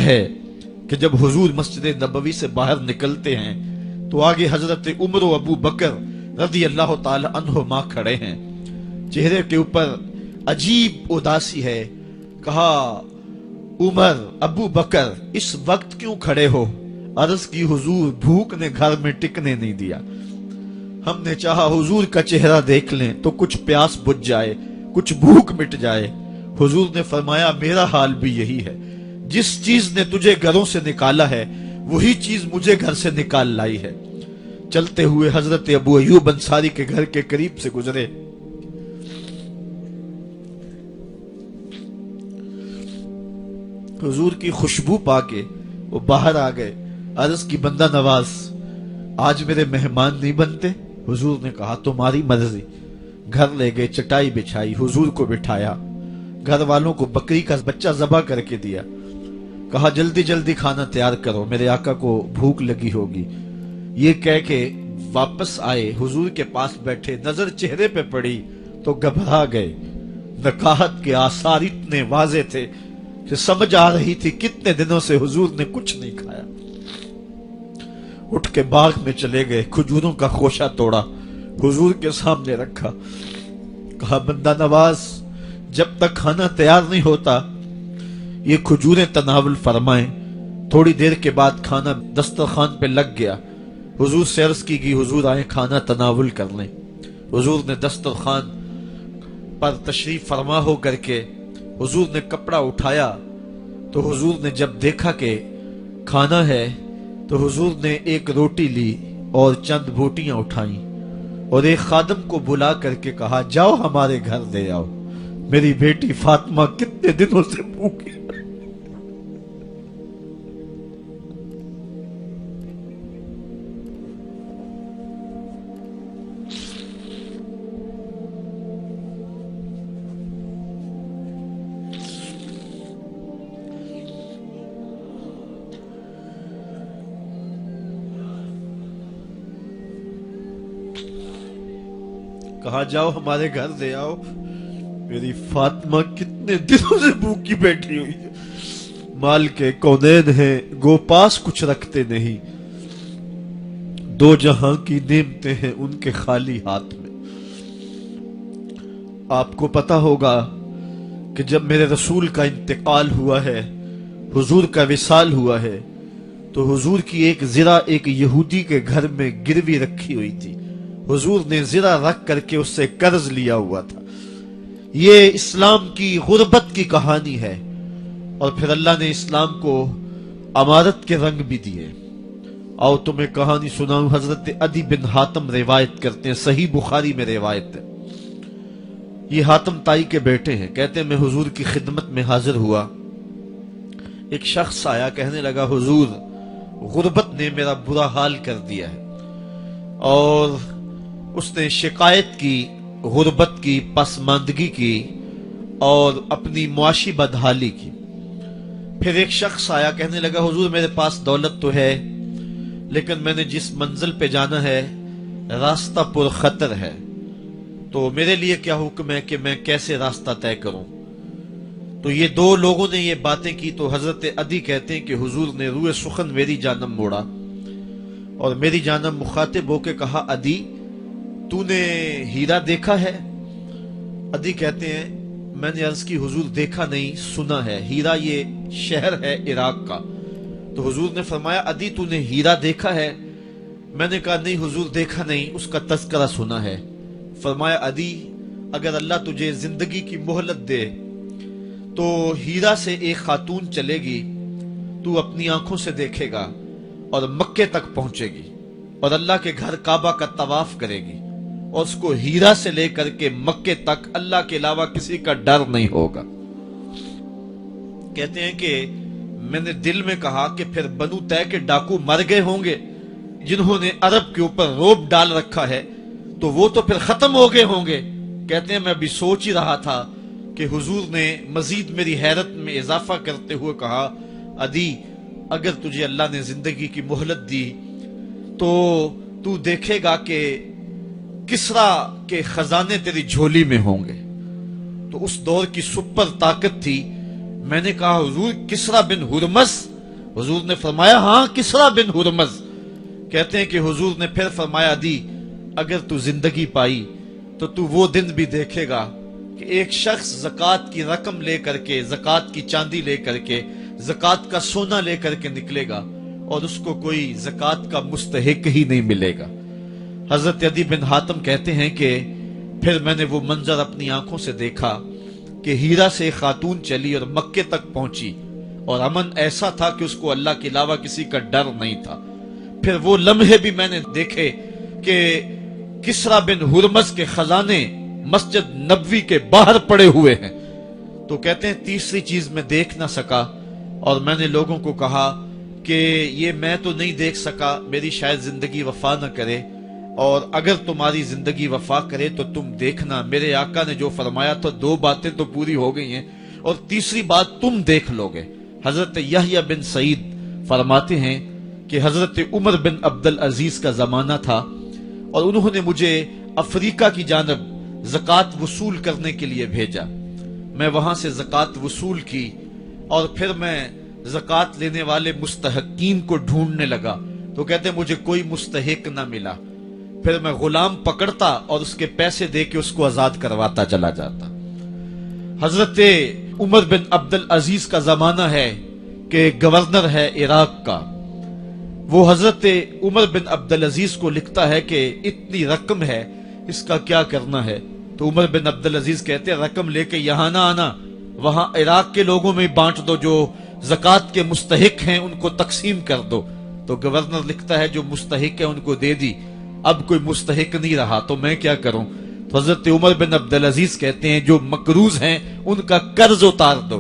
ہے کہ جب حضور مسجد نبوی سے باہر نکلتے ہیں تو آگے حضرت عمر و ابو بکر رضی اللہ تعالی عنہما کھڑے ہیں، چہرے کے اوپر عجیب اداسی ہے۔ کہا عمر، ابو بکر اس وقت کیوں کھڑے ہو؟ عرض کی حضور بھوک نے گھر میں ٹکنے نہیں دیا، ہم نے چاہا حضور کا چہرہ دیکھ لیں تو کچھ پیاس بجھ جائے، کچھ بھوک مٹ جائے۔ حضور نے فرمایا میرا حال بھی یہی ہے، جس چیز نے تجھے گھروں سے نکالا ہے وہی چیز مجھے گھر سے نکال لائی ہے۔ چلتے ہوئے حضرت ابو ایوب انصاری کے گھر کے قریب سے گزرے، حضور کی خوشبو پا کے وہ باہر آ گئے۔ عرض کی بندہ نواز آج میرے مہمان نہیں بنتے؟ حضور نے کہا تمہاری مرضی۔ گھر لے گئے، چٹائی بچھائی، حضور کو بٹھایا، گھر والوں کو بکری کا بچہ ذبح کر کے دیا، کہا جلدی جلدی کھانا تیار کرو، میرے آقا کو بھوک لگی ہوگی۔ یہ کہہ کے واپس آئے، حضور کے پاس بیٹھے، نظر چہرے پہ پڑی تو گھبرا گئے۔ نکاحت کے آثار اتنے واضح تھے کہ سمجھ آ رہی تھی کتنے دنوں سے حضور نے کچھ نہیں کھایا۔ اٹھ کے باغ میں چلے گئے، کھجوروں کا خوشہ توڑا، حضور کے سامنے رکھا، کہا بندہ نواز جب تک کھانا تیار نہیں ہوتا یہ کھجوریں تناول فرمائیں۔ تھوڑی دیر کے بعد کھانا دسترخوان پہ لگ گیا، حضور سے عرض کی گئی حضور آئیں کھانا تناول کر لیں۔ حضور نے دسترخوان پر تشریف فرما ہو کر کے حضور نے کپڑا اٹھایا تو حضور نے جب دیکھا کہ کھانا ہے تو حضور نے ایک روٹی لی اور چند بوٹیاں اٹھائیں اور ایک خادم کو بلا کر کے کہا جاؤ ہمارے گھر دے آؤ، میری بیٹی فاطمہ کتنے دنوں سے بھوکی۔ کہا جاؤ ہمارے گھر دے آؤ، میری فاطمہ کتنے دنوں سے بھوکی بیٹھی ہوئی ہے، مال کے کونین ہیں گو پاس کچھ رکھتے نہیں، دو جہاں کی نعمتیں ہیں ان کے خالی ہاتھ میں۔ آپ کو پتا ہوگا کہ جب میرے رسول کا انتقال ہوا ہے، حضور کا وصال ہوا ہے، تو حضور کی ایک زرہ ایک یہودی کے گھر میں گروی رکھی ہوئی تھی، حضور نے زرہ رکھ کر کے اس سے قرض لیا ہوا تھا۔ یہ اسلام کی غربت کی کہانی ہے، اور پھر اللہ نے اسلام کو امارت کے رنگ بھی دیے۔ آؤ تمہیں کہانی سناؤں، حضرت عدی بن حاتم روایت کرتے ہیں، صحیح بخاری میں روایت ہے۔ یہ حاتم تائی کے بیٹے ہیں، کہتے ہیں میں حضور کی خدمت میں حاضر ہوا، ایک شخص آیا کہنے لگا حضور غربت نے میرا برا حال کر دیا ہے، اور اس نے شکایت کی غربت کی، پسماندگی کی اور اپنی معاشی بدحالی کی۔ پھر ایک شخص آیا کہنے لگا حضور میرے پاس دولت تو ہے لیکن میں نے جس منزل پہ جانا ہے راستہ پر خطر ہے، تو میرے لیے کیا حکم ہے کہ میں کیسے راستہ طے کروں؟ تو یہ دو لوگوں نے یہ باتیں کی تو حضرت عدی کہتے ہیں کہ حضور نے روئے سخن میری جانب موڑا اور میری جانب مخاطب ہو کے کہا عدی تو نے ہیرا دیکھا ہے؟ عدی کہتے ہیں میں نے عرض کی حضور دیکھا نہیں، سنا ہے، ہیرا یہ شہر ہے عراق کا۔ تو حضور نے فرمایا عدی تو نے ہیرا دیکھا ہے؟ میں نے کہا نہیں حضور دیکھا نہیں، اس کا تذکرہ سنا ہے۔ فرمایا عدی اگر اللہ تجھے زندگی کی مہلت دے تو ہیرا سے ایک خاتون چلے گی، تو اپنی آنکھوں سے دیکھے گا اور مکے تک پہنچے گی اور اللہ کے گھر کعبہ کا طواف کرے گی اور اس کو ہیرا سے لے کر کے مکے تک اللہ کے علاوہ کسی کا ڈر نہیں ہوگا۔ کہتے ہیں کہ میں نے دل میں کہا کہ پھر بنو طے کے ڈاکو مر گئے ہوں گے جنہوں نے عرب کے اوپر روب ڈال رکھا ہے، تو وہ تو پھر ختم ہو گئے ہوں گے۔ کہتے ہیں میں ابھی سوچ ہی رہا تھا کہ حضور نے مزید میری حیرت میں اضافہ کرتے ہوئے کہا عدی اگر تجھے اللہ نے زندگی کی مہلت دی تو دیکھے گا کہ کسرا کے خزانے تیری جھولی میں ہوں گے۔ تو اس دور کی سپر طاقت تھی۔ میں نے کہا حضور کسرا بن ہرمز हुजूर ने फरमाया हाँ किसरा बिन हुरमज। कहते हैं कि हुजूर ने फिर फरमाया दी अगर तू जिंदगी पाई तो तू वो दिन भी देखेगा कि एक शख्स ज़कात की रकम लेकर के, ज़कात की चांदी लेकर के, ज़कात का सोना लेकर के निकलेगा और उसको कोई ज़कात का मुस्तहिक ही नहीं मिलेगा। हजरत अदी बिन हातिम कहते हैं कि फिर मैंने वो मंजर अपनी आंखों से देखा कि हीरा से एक खातून चली और मक्के तक पहुंची और अमन ऐसा था कि उसको अल्लाह के अलावा किसी का डर नहीं था। फिर वो लम्हे भी मैंने देखे कि किसरा बिन हुरमज के खजाने मस्जिद नबवी के बाहर पड़े हुए हैं। तो कहते हैं तीसरी चीज मैं देख ना सका और मैंने लोगों को कहा कि ये मैं तो नहीं देख सका, मेरी शायद जिंदगी वफा न करे, और अगर तुम्हारी जिंदगी वफा करे तो तुम देखना मेरे आका ने जो फरमाया था, दो बातें तो पूरी हो गई हैं और तीसरी बात तुम देख लोगे। हजरत यहया बिन सईद फरमाते हैं कि हजरत उमर बिन अब्दुल अजीज का जमाना था और उन्होंने मुझे अफ्रीका की जानब ज़कात वसूल करने के लिए भेजा। मैं वहां से ज़कात वसूल की और फिर मैं ज़कात लेने वाले मुस्तहकीन को ढूंढने लगा। तो कहते मुझे कोई मुस्तहिक ना मिला। फिर मैं गुलाम पकड़ता और उसके पैसे दे के उसको आजाद करवाता चला जाता। हजरत उमर बिन अब्दुल अजीज का जमाना है कि गवर्नर है इराक का। वो हजरत उमर बिन अब्दुल अजीज को लिखता है कि इतनी रकम है, इसका क्या करना है। तो उमर बिन अब्दुल अजीज कहते हैं रकम लेके यहां ना आना, वहां इराक के लोगों में बांट दो, जो ज़कात के मुस्तहिक हैं उनको तकसीम कर दो। तो गवर्नर लिखता है जो मुस्तहिक है उनको दे दी, अब कोई मुस्तहिक नहीं रहा तो मैं क्या करूं। तो हजरत उमर बिन अब्दुल अजीज कहते हैं जो मकरूज हैं उनका कर्ज उतार दो।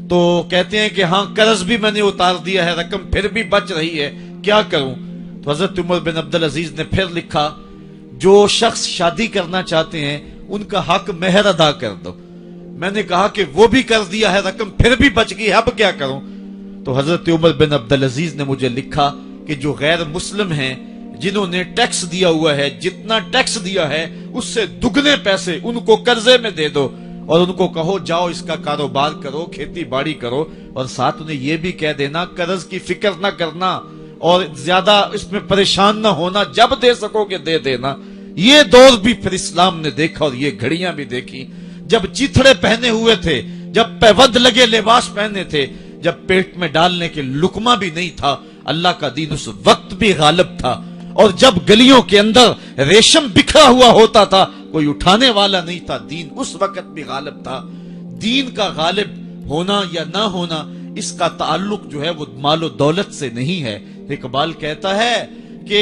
तो कहते हैं कि हाँ कर्ज भी मैंने उतार दिया है, रकम फिर भी बच रही है, क्या करूं। तो हजरत उमर बिन अब्दुल अजीज ने फिर लिखा जो शख्स शादी करना चाहते हैं उनका हक मेहर अदा कर दो। मैंने कहा कि वो भी कर दिया है, रकम फिर भी बच गई, अब क्या करूं। तो हजरत उमर बिन अब्दुल अजीज ने मुझे लिखा कि जो गैर मुस्लिम हैं जिन्होंने टैक्स दिया हुआ है, जितना टैक्स दिया है उससे दुगने पैसे उनको कर्जे में दे दो और उनको कहो जाओ इसका कारोबार करो, खेती बाड़ी करो, और साथ उन्हें यह भी कह देना कर्ज की फिक्र ना करना और ज्यादा इसमें परेशान ना होना, जब दे सकोगे दे देना। ये दौर भी फिर इस्लाम ने देखा और ये घड़ियां भी देखी जब चिथड़े पहने हुए थे, जब पैबंद लगे लिबास पहने थे, जब पेट में डालने के लुकमा भी नहीं था। अल्लाह का दीन उस वक्त भी गालिब था और जब गलियों के अंदर रेशम बिखरा हुआ होता था कोई उठाने वाला नहीं था, दीन उस वक्त भी गालिब था। दीन का गालिब होना या ना होना इसका ताल्लुक जो है वो मालो दौलत से नहीं है। इकबाल कहता है कि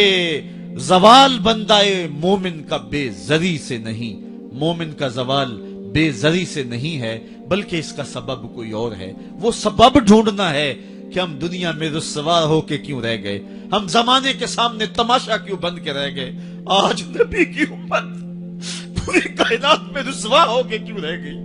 जवाल बंदाए मोमिन का बेजरी से नहीं, मोमिन का जवाल बेजरी से नहीं है बल्कि इसका सबब कोई और है। वो सबब ढूंढना है कि हम दुनिया में रुस्वा होके क्यों रह गए, हम जमाने के सामने तमाशा क्यों बन के रह गए। आज नबी की उम्मत पूरी कायनात में रुस्वा होके क्यों रह गई।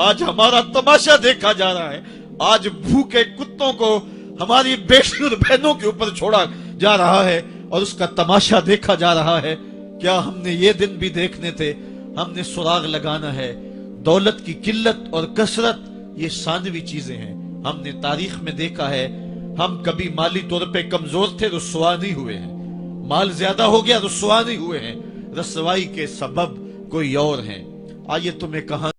आज हमारा तमाशा देखा जा रहा है, आज भूखे कुत्तों को हमारी बेटियों और बहनों के ऊपर छोड़ा जा रहा है और उसका तमाशा देखा जा रहा है। क्या हमने ये दिन भी देखने थे। हमने सुराग लगाना है। दौलत की किल्लत और कसरत ये सानवी चीजें हैं। हमने तारीख में देखा है हम कभी माली तौर पे कमजोर थे, रुस्वा नहीं हुए हैं। माल ज्यादा हो गया, रुस्वा नहीं हुए हैं। रसवाई के सबब कोई और हैं। आइए तुम्हें कहा